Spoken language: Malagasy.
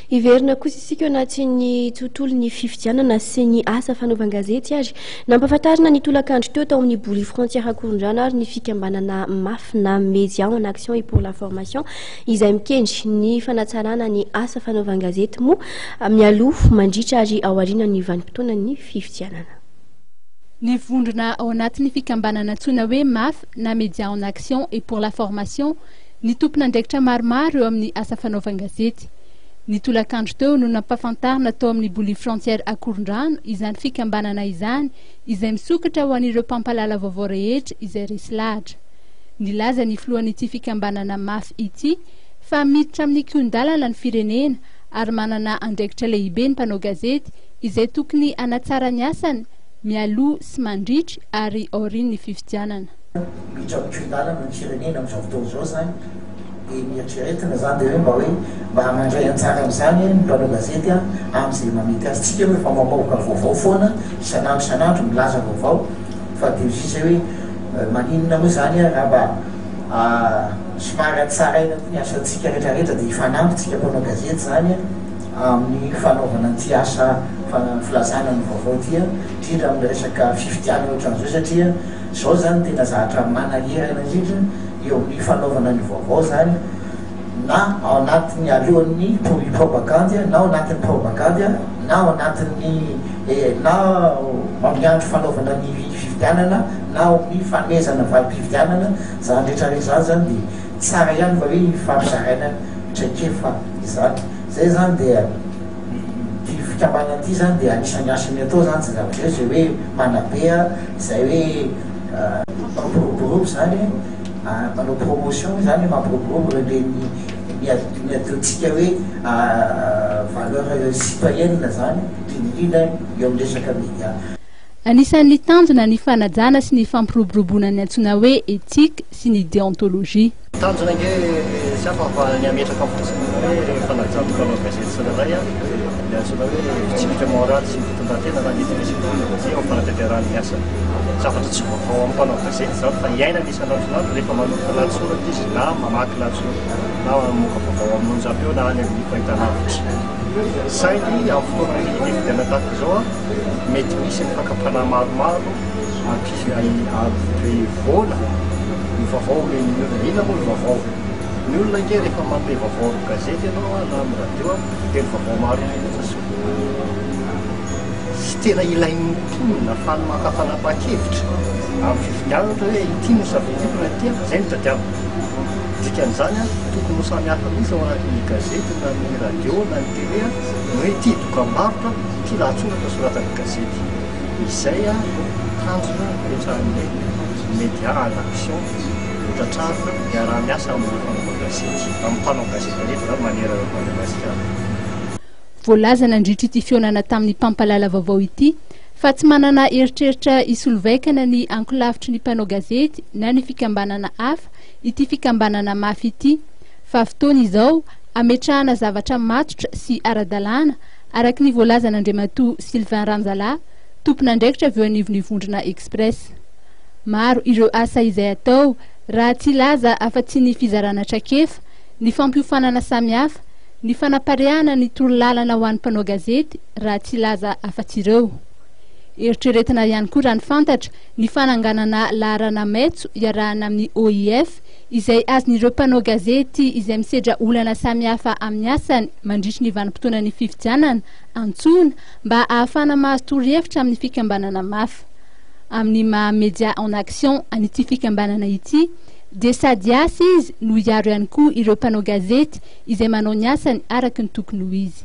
Iverina kosa isika anatin'ny tontolon'ny fifidianana sy ny asa fanaovan-gazety ary nampahafantarina ny tolakandro teo tao amin'ny Boly Frontière Akorondrano ary ny fikambanana MAF na Média en Action et pour la Formation izay mikendry ny fanatsarana ny asa fanaovan-gazety moa mialoha mandritra ary ao aoriana ny vanim-potoana ny fifidianana. Ny vondrona ao anatin'ny fikambanana antsoina hoe MAF na Média en Action et pour la Formation ny tompon'andraikitra maromaro eo amin'ny asa fanaovan-gazety. Ny tolakandro teo no nampahafantarina tao amin'ny Boly Frontière Akorondrano izany fikambanana izany izay misokatra ho an'ireo mpampalala vaovao rehetra izay resy lahatra. Nilaza ny filohan'ity fikambanana MAF ity fa miditra amin'ny kion-dalana ny firenena ary manana andraikitra lehibe ny mpanao gazety izay tokony hanatsara ny asany mialoha sy mandritra ary aorian'ny ny fifidianana. Miditra amin'ny kion-dalana ny firenena amin'izao fotoana izao zany mieritrretina zany dia hoe mba hoe mba hamandray antsara amin'izany ny mpanao gazety amin'izay mamety azy tsika hoe fa mamoaka vaovao foana isanandro milaza vaovao fa dia sisa hoe maninona moa zany raha mba somary atsaraina ny asantsika rehetrarehetra dia ifanampintsika mpanao gazety zany amin'ny fanaovana an'ity asa filazana ny vaovao ity indrindra amin'ny resaka fifidianana ohatran'izao satria izao zany tena zahatra manahirana indrindra eo amin'ny fanaovana ny vaovao zany na ao anatin'ny alohan'ny propagande na ao anatin'ny propagande na ao anatin'ny na amin'ny andro fanaovana ny fifidianana na ao amin'ny fanomezana valim-pifidianana zany rehetrarehetra zany dia tsara ihany mba hoe fampizaraina traikefa izany zay zany dia fikambanana ity zany dia anisan'ny asany atao zany tsy zavatra zay hoe manabea izay hoe mampiroborobo zany manao promotion zany mampiroborobo reny miatontsika hoe valeur citoyenne zany indrindra eo amin'ny resaka média. Anisan'ny tanjona ny fanajana sy ny fampiroboroboana ny antsoina hoe éthique sy ny déontologie. Tanjona nge tsy afa fa ny ametraka fotsiny hoe fanajana mpanao gazety sanaray ny antsoina hoe civique morale sy ny fitondratena na nitiny sy eo fanatanterahany ny asa. Zavatra tsy vaovao amin'ny mpanao gazety zany fa iaina ny isan'andronandro rehefa manomboka latsoratra izy na mamaky latsoratra na mamoaka vaovao amin'ny onjam-peo na any amin'ny fahitalavitra. Saingy amin'ny fotoana ny fifidianana tahaka izao mety misy ny fakapana maromaro ampy vola ny vaovao inona moa ny vaovao. Ny olona nge rehefa manome vaovao amin'ny gazety ianao na amin'ny radio dia ny vaovao maro sy tena ilain'ny mponina fa makafanapa-kevitra amin'ny fifidianana ohatra hoe ity no safidiako na ity zay no tadiavina. Dikan'izany tokony ho samihafa mihitsy ao anatin'ny gazety na ny radio na ny télé hoe ity dokam-barotra ity lahatsoratra soratan'ny gazety. Izay tanjona rehetrahan'ny média en action hotratrarina miara-miasa amin'ny mpanao gazety amin'ny mpanao gazety rehetra zany manerana Madagasikara. Voalaza nandritra ity fionana tamin'ny mpampalala vaovao ity fa tsy manana eritreritra isolovaikana ny ankolavitry ny mpanao gazety na ny fikambanana hafa ity fikambanana MAF ity fa fotoana izao ametrahana zavatra matotra sy ara-dalàna araka ny voalaza n'Andriamatoa Sylvain Ranjala tompon'andraikitra avy eo anivon'ny Vondrona Express. Maro ireo asa izay atao raha tsy laza afa-tsy ny fizarana traikefa, ny fampiofanana samihafa, ny fanapareana ny torolalana ho an'ny mpanao gazety raha tsy laza afa-tsy ireo. Eritreretina ihany koa raha ny fantatra ny fananganana laharana maitso iarahana amin'ny OIF izay azon'ireo mpanao gazety izay misedra olana samihafa amin'ny asany mandritra ny vanim-potoana ny fifidianana antsoina mba ahafana mahazo torohevitra amin'ny fikambanana MAF. Amin'ny maha Média en Action an'ity fikambanana ity dia sady asa izy no hiaro ihany koa ireo mpanao gazety izay manao ny asany araka ny tokony ho izy.